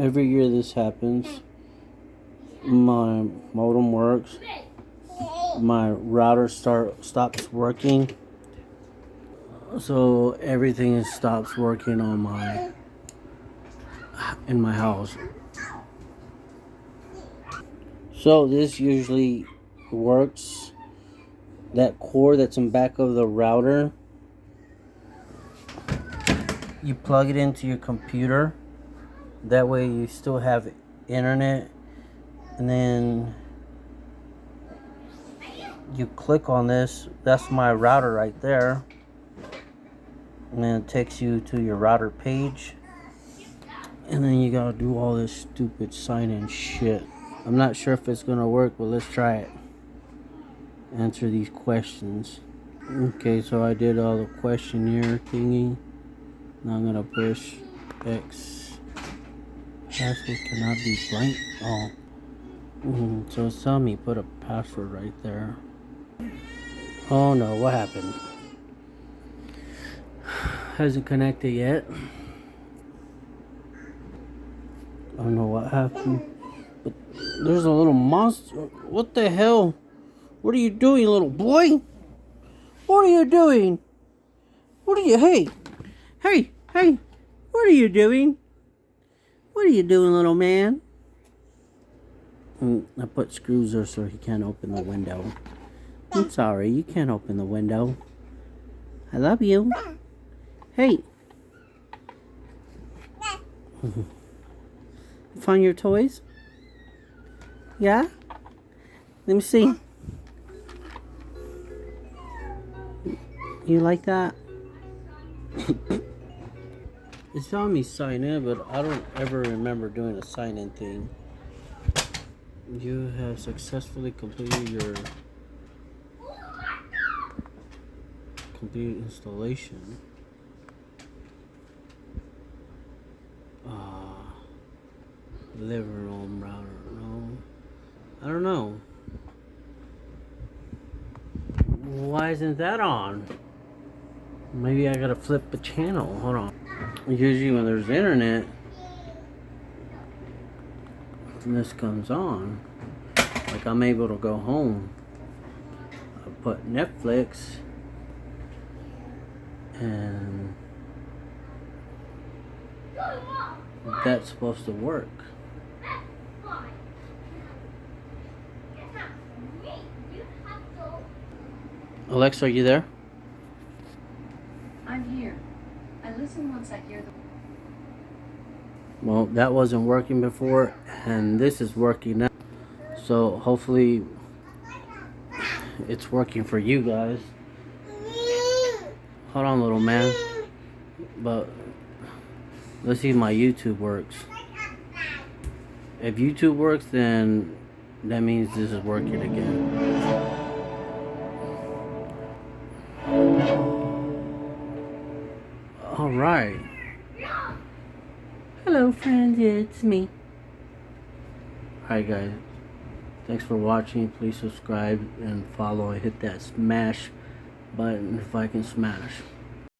Every year this happens. My modem works. My router stops working. So everything stops working in my house. So this usually works. That cord that's in back of the router, you plug it into your computer. That way you still have internet, and then you click on this. That's my router right there, and then it takes you to your router page, and then you gotta do all this stupid sign-in shit. I'm not sure if it's gonna work, but let's try it. Answer these questions. Okay, so I did all the questionnaire thingy. Now I'm gonna push X. Password cannot be blank. Oh. So it's telling me put a password right there. Oh no, what happened? Hasn't connected yet. I don't know what happened. But there's a little monster. What the hell? What are you doing, little boy? What are you doing? Hey, what are you doing? What are you doing, little man? I put screws there so he can't open the window. I'm sorry, you can't open the window. I love you. Hey. Find your toys? Yeah? Let me see. You like that? It's telling me sign in, but I don't ever remember doing a sign in thing. You have successfully completed your installation. Living room router. No, I don't know. Why isn't that on? Maybe I gotta flip the channel. Hold on. Usually when there's internet, and this comes on, like I'm able to go home. I put Netflix, and that's supposed to work. Alexa, are you there? I'm here. I listen once I hear the... Well, that wasn't working before, and this is working now. So hopefully it's working for you guys. Hold on, little man. But let's see if my YouTube works. If YouTube works, then that means this is working again. Alright. Hello friends, it's me. Alright guys. Thanks for watching. Please subscribe and follow and hit that smash button if I can smash.